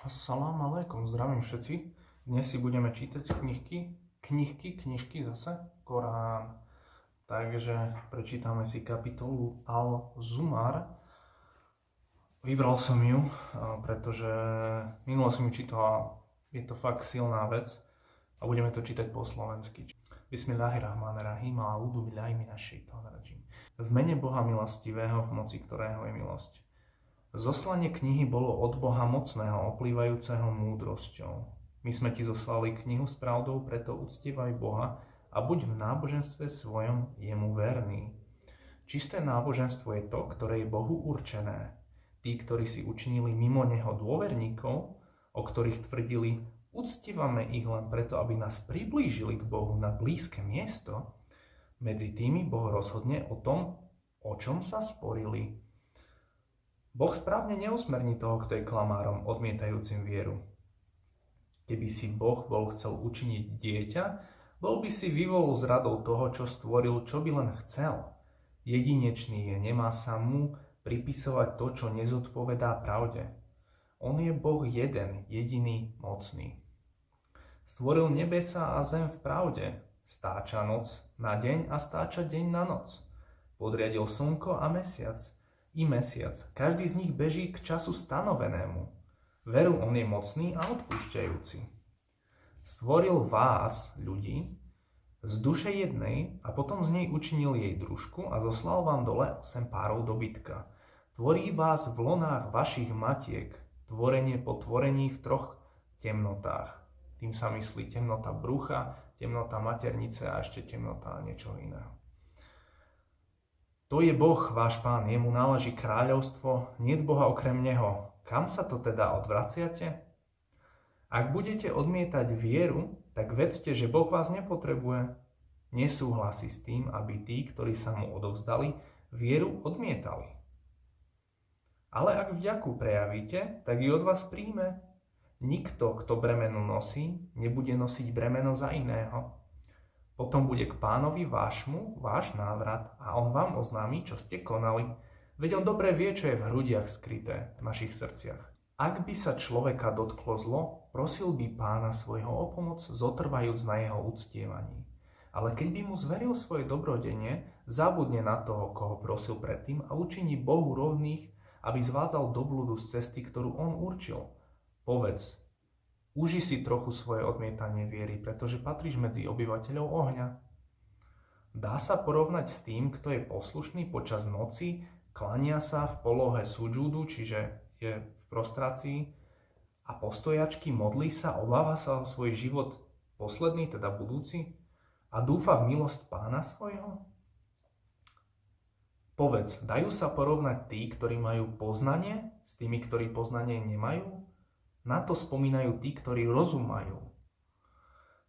Salam aleikum, zdravím všetci. Dnes si budeme čítať knižky zase, Korán. Takže prečítame si kapitolu Al-Zumar. Vybral som ju, pretože minulo som ju čítal, je to fakt silná vec a budeme to čítať po slovensky. Bismillahirrahmanirrahim, a'udhu billahi minash shaitanir rajim. V mene Boha milostivého, v moci ktorého je milosť. Zoslanie knihy bolo od Boha mocného, oplývajúceho múdrosťou. My sme ti zoslali knihu s pravdou, preto uctievaj Boha a buď v náboženstve svojom jemu verný. Čisté náboženstvo je to, ktoré je Bohu určené. Tí, ktorí si učinili mimo neho dôverníkov, o ktorých tvrdili, uctívame ich len preto, aby nás priblížili k Bohu na blízke miesto, medzi tými Boh rozhodne o tom, o čom sa sporili. Boh správne neusmerní toho, kto je klamárom, odmietajúcim vieru. Keby si Boh bol chcel učiniť dieťa, bol by si vyvolil z radou toho, čo stvoril, čo by len chcel. Jedinečný je, nemá sa mu pripisovať to, čo nezodpovedá pravde. On je Boh jeden, jediný, mocný. Stvoril nebesa a zem v pravde, stáča noc na deň a stáča deň na noc. Podriadil slnko a mesiac. Každý z nich beží k času stanovenému. Veru, on je mocný a odpúšťajúci. Stvoril vás, ľudí, z duše jednej a potom z nej učinil jej družku a zoslal vám dole 8 párov dobytka. Tvorí vás v lonách vašich matiek, tvorenie po tvorení v 3 temnotách. Tým sa myslí temnota brucha, temnota maternice a ešte temnota niečoho iného. To je Boh, váš Pán, jemu náleží kráľovstvo, niet Boha okrem neho. Kam sa to teda odvraciate? Ak budete odmietať vieru, tak vedzte, že Boh vás nepotrebuje. Nesúhlasí s tým, aby tí, ktorí sa mu odovzdali, vieru odmietali. Ale ak vďaku prejavíte, tak ju od vás príjme. Nikto, kto bremeno nosí, nebude nosiť bremeno za iného. Potom bude k Pánovi vášmu váš návrat a on vám oznámi, čo ste konali. Veď on dobre vie, čo je v hrudiach skryté, v našich srdciach. Ak by sa človeka dotklo zlo, prosil by Pána svojho o pomoc, zotrvajúc na jeho uctievaní. Ale keď by mu zveril svoje dobrodenie, zabudne na toho, koho prosil predtým a učiní Bohu rovných, aby zvádzal do blúdu z cesty, ktorú on určil. Povedz, uži si trochu svoje odmietanie viery, pretože patríš medzi obyvateľov ohňa. Dá sa porovnať s tým, kto je poslušný počas noci, klania sa v polohe sudžúdu, čiže je v prostrácii, a postojačky modlí sa, obáva sa o svoj život posledný, teda budúci, a dúfa v milosť Pána svojho? Povedz, dajú sa porovnať tí, ktorí majú poznanie, s tými, ktorí poznanie nemajú? Na to spomínajú tí, ktorí rozum majú.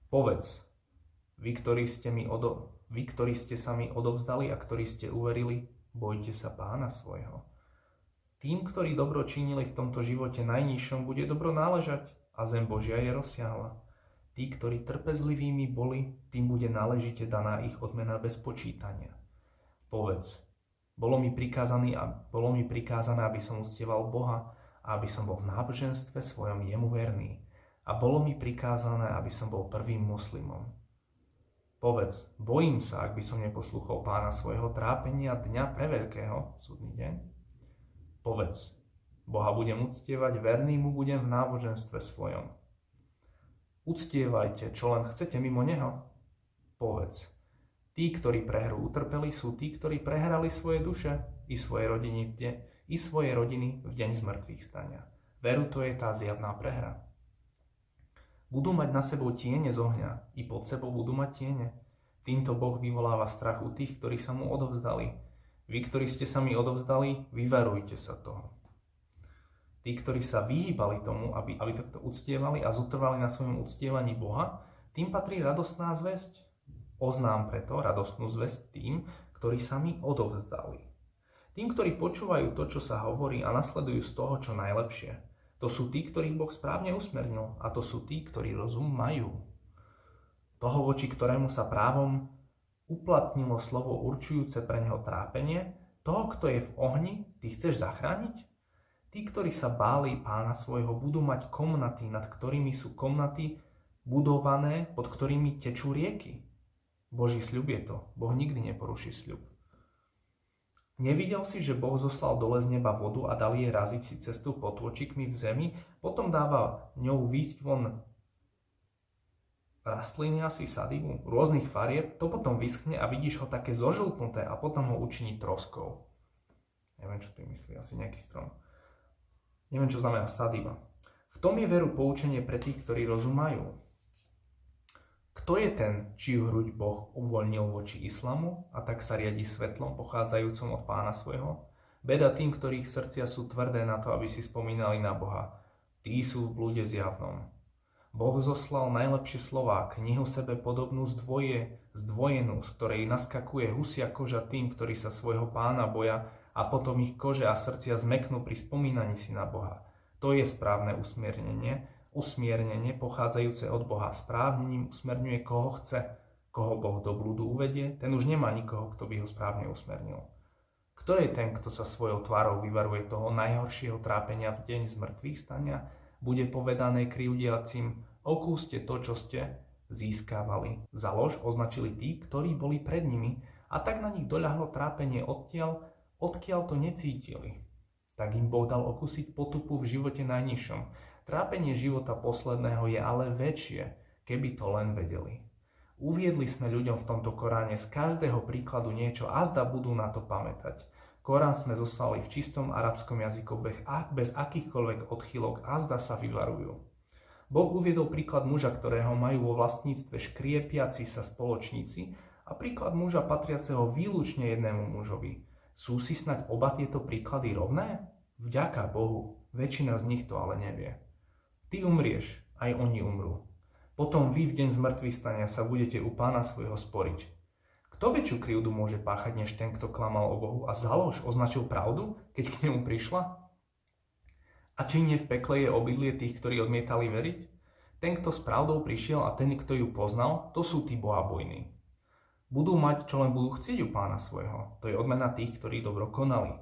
Povedz, vy, ktorí ste sa mi odovzdali a ktorí ste uverili, bojte sa Pána svojho. Tým, ktorí dobro činili v tomto živote najnižšom, bude dobro náležať a zem Božia je rozsiahla. Tí, ktorí trpezlivými boli, tým bude náležite daná ich odmena bez počítania. Povedz, bolo mi prikázané, aby som uctieval Boha, a aby som bol v náboženstve svojom jemu verný. A bolo mi prikázané, aby som bol prvým muslimom. Povedz, bojím sa, ak by som neposlúchol Pána svojho trápenia dňa preveľkého, súdny deň. Povedz, Boha budem uctievať, verný mu budem v náboženstve svojom. Uctievajte, čo len chcete mimo neho. Povedz, tí, ktorí prehru utrpeli, sú tí, ktorí prehrali svoje duše i svoje rodiny v deň zmrtvých stania. Veru, to je tá zjavná prehra. Budú mať na sebou tiene z ohňa, i pod sebou budú mať tiene. Týmto Boh vyvoláva strach u tých, ktorí sa mu odovzdali. Vy, ktorí ste sa mi odovzdali, vyvarujte sa toho. Tí, ktorí sa vyhýbali tomu, aby takto uctievali a zotrvali na svojom uctievaní Boha, tým patrí radostná zvesť. Oznám preto radostnú zvesť tým, ktorí sa mi odovzdali. Tým, ktorí počúvajú to, čo sa hovorí a nasledujú z toho, čo najlepšie. To sú tí, ktorých Boh správne usmernil, a to sú tí, ktorí rozum majú. Toho, voči ktorému sa právom uplatnilo slovo určujúce pre neho trápenie, toho, kto je v ohni, ty chceš zachrániť? Ty Tí, ktorí sa báli Pána svojho, budú mať komnaty, nad ktorými sú komnaty budované, pod ktorými tečú rieky. Boží sľub je to. Boh nikdy neporuší sľub. Nevidel si, že Boh zoslal dole z neba vodu a dal jej raziť si cestu potôčikmi v zemi, potom dáva ňou výsť von rastliny, asi sadivu, rôznych farieb, to potom vyschne a vidíš ho také zožltnuté a potom ho učiní troskou. Neviem, čo tým myslí, asi nejaký strom. Neviem, čo znamená sadiva. V tom je veru poučenie pre tých, ktorí rozumajú. Kto je ten, čiu hruď Boh uvoľnil voči islamu a tak sa riadi svetlom pochádzajúcom od Pána svojho? Beda tým, ktorých srdcia sú tvrdé na to, aby si spomínali na Boha. Tí sú v blúde zjavnom. Boh zoslal najlepšie slová, knihu sebe podobnú zdvojenú, z ktorej naskakuje husia koža tým, ktorí sa svojho Pána boja a potom ich kože a srdcia zmeknú pri spomínaní si na Boha. To je správne usmiernenie pochádzajúce od Boha. Správne ním usmerňuje koho chce. Koho Boh do blúdu uvedie, ten už nemá nikoho, kto by ho správne usmernil. Kto je ten, kto sa svojou tvárou vyvaruje toho najhoršieho trápenia v deň zmrtvých stania? Bude povedané krivdiacim: okúste to, čo ste získavali. Za lož označili tí, ktorí boli pred nimi, a tak na nich doľahlo trápenie odkiaľ to necítili. Tak im Boh dal okúsiť potupu v živote najnižšom. Trápenie života posledného je ale väčšie, keby to len vedeli. Uviedli sme ľuďom v tomto Koráne z každého príkladu niečo a zda budú na to pamätať. Korán sme zoslali v čistom arabskom jazyku bez akýchkoľvek odchýlok a zda sa vyvarujú. Boh uviedol príklad muža, ktorého majú vo vlastníctve škriepiaci sa spoločníci, a príklad muža patriaceho výlučne jednému mužovi. Sú si snáď oba tieto príklady rovné? Vďaka Bohu, väčšina z nich to ale nevie. Ty umrieš, aj oni umrú. Potom vy v deň zmrtvých stania sa budete u Pána svojho sporiť. Kto väčšiu krivdu môže páchať než ten, kto klamal o Bohu a za lož označil pravdu, keď k nemu prišla? A či nie v pekle je obydlie tých, ktorí odmietali veriť? Ten, kto s pravdou prišiel a ten, kto ju poznal, to sú tí bohabojní. Budú mať, čo len budú chcieť u Pána svojho. To je odmena tých, ktorí dobro konali.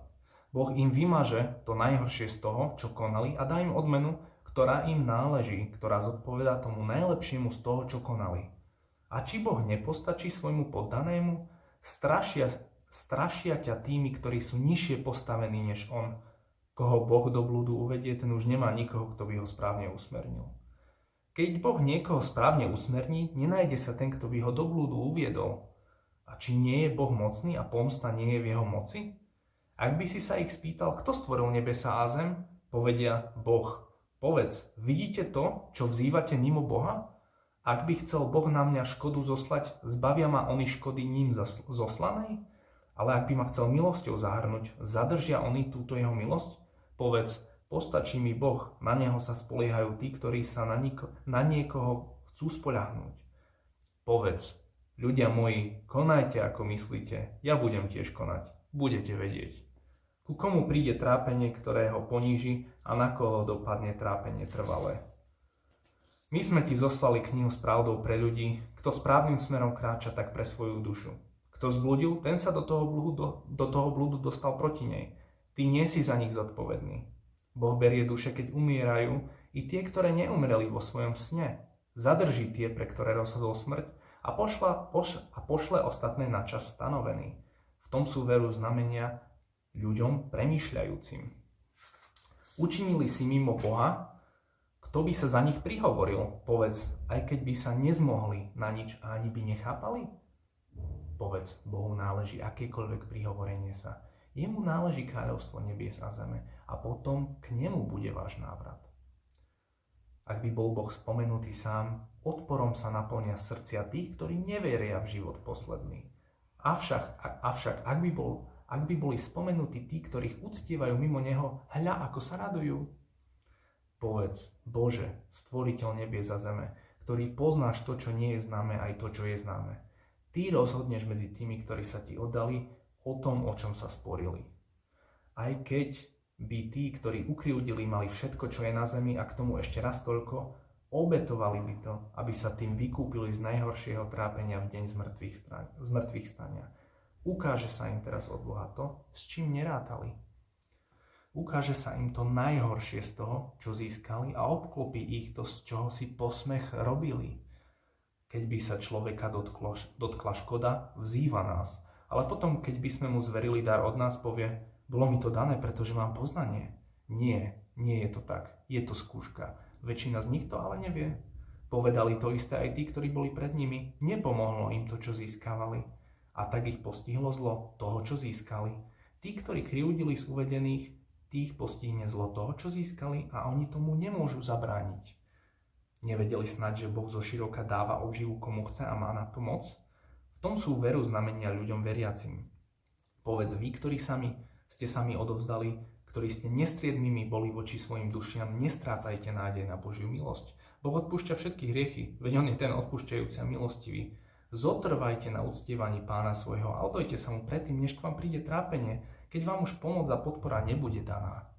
Boh im vymaže to najhoršie z toho, čo konali, a dá im odmenu, ktorá im náleží, ktorá zodpovedá tomu najlepšiemu z toho, čo konali. A či Boh nepostačí svojmu poddanému? Strašia ťa tými, ktorí sú nižšie postavení než on. Koho Boh do blúdu uvedie, ten už nemá nikoho, kto by ho správne usmernil. Keď Boh niekoho správne usmerní, nenájde sa ten, kto by ho do blúdu uviedol. A či nie je Boh mocný a pomsta nie je v jeho moci? Ak by si sa ich spýtal, kto stvoril nebesa a zem, povedia Boh. Povedz, vidíte to, čo vzývate mimo Boha? Ak by chcel Boh na mňa škodu zoslať, zbavia ma oni škody ním zoslanej? Ale ak by ma chcel milosťou zahrnúť, zadržia oni túto jeho milosť? Povedz, postačí mi Boh, na neho sa spoliehajú tí, ktorí sa na niekoho chcú spoľahnúť. Povedz, ľudia moji, konajte ako myslíte, ja budem tiež konať, budete vedieť. Ku komu príde trápenie, ktoré ho poníži, a na koho dopadne trápenie trvalé. My sme ti zoslali knihu s pravdou pre ľudí, kto správnym smerom kráča, tak pre svoju dušu. Kto zblúdil, ten sa do toho blúdu dostal proti nej. Ty nie si za nich zodpovedný. Boh berie duše, keď umierajú, i tie, ktoré neumreli vo svojom sne. Zadrží tie, pre ktoré rozhodol smrť, a pošle ostatné na čas stanovený. V tom sú veru znamenia ľuďom premýšľajúcim. Učinili si mimo Boha, kto by sa za nich prihovoril? Povedz, aj keď by sa nezmohli na nič a ani by nechápali? Povedz, Bohu náleží akékoľvek prihovorenie sa. Jemu náleží kráľovstvo nebies a zeme a potom k nemu bude váš návrat. Ak by bol Boh spomenutý sám, odporom sa naplnia srdcia tých, ktorí neveria v život posledný. Avšak ak by boli spomenutí tí, ktorých uctievajú mimo neho, hľa ako sa radujú. Povedz, Bože, stvoriteľ nebies a zeme, ktorý poznáš to, čo nie je známe, aj to, čo je známe. Ty rozhodneš medzi tými, ktorí sa ti oddali, o tom, o čom sa sporili. Aj keď by tí, ktorí ukriúdili, mali všetko, čo je na zemi a k tomu ešte raz toľko, obetovali by to, aby sa tým vykúpili z najhoršieho trápenia v deň zmrtvých stania. Ukáže sa im teraz od Boha to, s čím nerátali. Ukáže sa im to najhoršie z toho, čo získali a obklopí ich to, z čoho si posmech robili. Keď by sa človeka dotkla škoda, vzýva nás. Ale potom, keď by sme mu zverili dar od nás, povie, bolo mi to dané, pretože mám poznanie. Nie je to tak. Je to skúška. Väčšina z nich to ale nevie. Povedali to isté aj tí, ktorí boli pred nimi. Nepomohlo im to, čo získavali. A tak ich postihlo zlo toho, čo získali. Tí, ktorí krivdili z uvedených, tých postihne zlo toho, čo získali a oni tomu nemôžu zabrániť. Nevedeli snať, že Boh zoširoka dáva obživu komu chce a má na to moc? V tom sú veru znamenia ľuďom veriacim. Povedz vy, ktorí ste sami odovzdali, ktorí ste nestriedmými boli voči svojim dušiam, nestrácajte nádej na Božiu milosť. Boh odpúšťa všetky hriechy, veď On je ten odpúšťajúci a milostivý. Zotrvajte na uctievaní Pána svojho a odojte sa mu predtým, než k vám príde trápenie, keď vám už pomoc a podpora nebude daná.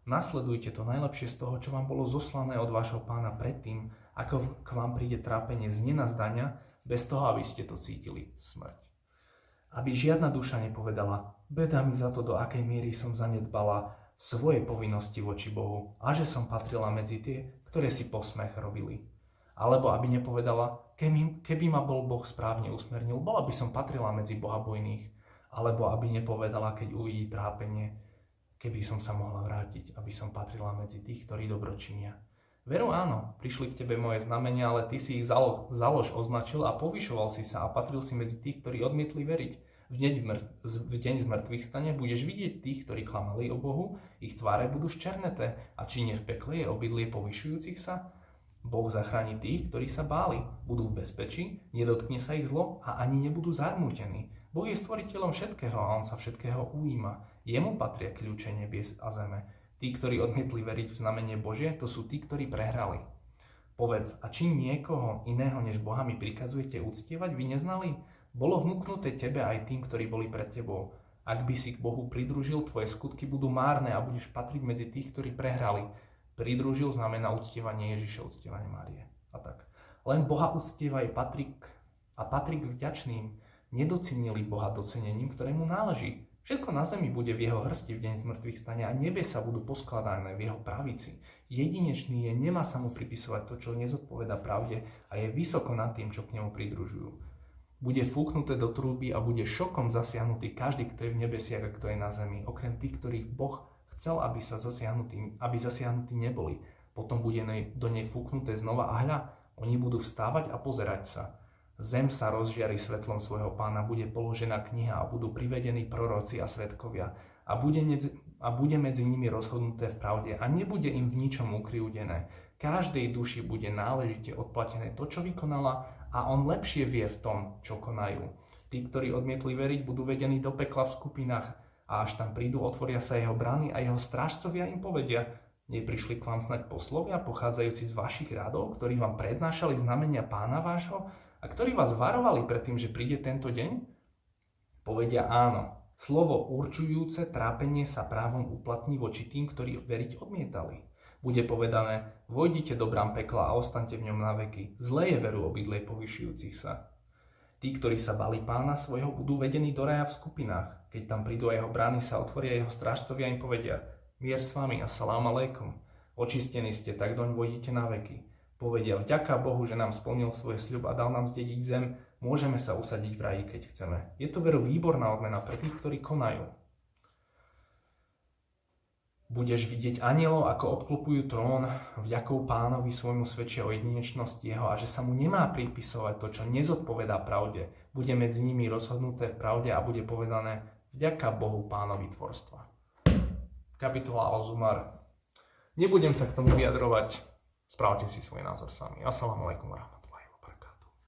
Nasledujte to najlepšie z toho, čo vám bolo zoslané od vášho Pána predtým, ako k vám príde trápenie z nenazdania, bez toho, aby ste to cítili, smrť. Aby žiadna duša nepovedala, beda mi za to, do akej miery som zanedbala svoje povinnosti voči Bohu a že som patrila medzi tie, ktoré si posmech robili. Alebo aby nepovedala, keby ma bol Boh správne usmernil, bola by som patrila medzi bohabojných. Alebo aby nepovedala, keď uvidí trápenie, keby som sa mohla vrátiť, aby som patrila medzi tých, ktorí dobročinia. Veru áno, prišli k tebe moje znamenia, ale ty si ich založ označil a povyšoval si sa a patril si medzi tých, ktorí odmietli veriť. V deň z mŕtvych stane budeš vidieť tých, ktorí klamali o Bohu, ich tváre budú ščerneté a či nie v pekle je obydlie povyšujúcich sa? Boh zachráni tých, ktorí sa báli, budú v bezpečí, nedotkne sa ich zlo a ani nebudú zarmútení. Boh je stvoriteľom všetkého a On sa všetkého ujíma. Jemu patria kľúče nebies a zeme. Tí, ktorí odmietli veriť v znamenie Božie, to sú tí, ktorí prehrali. Povedz, a či niekoho iného než Boha mi prikazujete uctievať, vy neznali? Bolo vnúknuté tebe aj tým, ktorí boli pred tebou. Ak by si k Bohu pridružil, tvoje skutky budú márne a budeš patriť medzi tých, ktorí prehrali. Pridružil znamená uctievanie Ježiša, uctievanie Márie. A tak. Len Boha uctievaj patrí k vďačným. Nedocenili Boha docenením, ktoré mu náleží. Všetko na zemi bude v jeho hrsti v deň z mŕtvych stane a nebesa budú poskladané v jeho pravici. Jedinečný je, nemá sa mu pripisovať to, čo nezodpoveda pravde a je vysoko nad tým, čo k nemu pridružujú. Bude fúknuté do trúby a bude šokom zasiahnutý každý, kto je v nebesiach a kto je na zemi, okrem tých, ktorých Boh chcel, aby zasiahnutí neboli. Potom bude do nej fúknuté znova a hľa, oni budú vstávať a pozerať sa. Zem sa rozžiari svetlom svojho Pána, bude položená kniha a budú privedení proroci a svedkovia a bude medzi nimi rozhodnuté v pravde a nebude im v ničom ukriúdené. Každej duši bude náležite odplatené to, čo vykonala a on lepšie vie v tom, čo konajú. Tí, ktorí odmietli veriť, budú vedení do pekla v skupinách a až tam prídu, otvoria sa jeho brány a jeho strážcovia im povedia, neprišli k vám snať poslovia, pochádzajúci z vašich radov, ktorí vám prednášali znamenia Pána vášho, a ktorí vás varovali pred tým, že príde tento deň? Povedia áno. Slovo určujúce trápenie sa právom uplatní voči tým, ktorí veriť odmietali. Bude povedané, vojdite do brám pekla a ostaňte v ňom na veky. Zlé je veru obydlie povyšujúcich sa. Tí, ktorí sa bali Pána svojho, budú vedení do raja v skupinách. Keď tam prídu a jeho brány sa otvoria, jeho strážcovia im povedia, mier s vami a salám aleikum. Očistení ste, tak doň vojdite na veky. Povedia, vďaka Bohu, že nám splnil svoj sľub a dal nám zdediť zem, môžeme sa usadiť v raji, keď chceme. Je to veru výborná odmena pre tých, ktorí konajú. Budeš vidieť anielov, ako obklopujú trón, vďakou Pánovi svojmu svedčia o jedinečnosti jeho a že sa mu nemá pripisovať to, čo nezodpovedá pravde. Bude medzi nimi rozhodnuté v pravde a bude povedané, vďaka Bohu Pánovi tvorstva. Kapitola Al-Zumar. Nebudem sa k tomu vyjadrovať. Spravte si svoj názor sami. Assalamu alaikum warahmatullahi.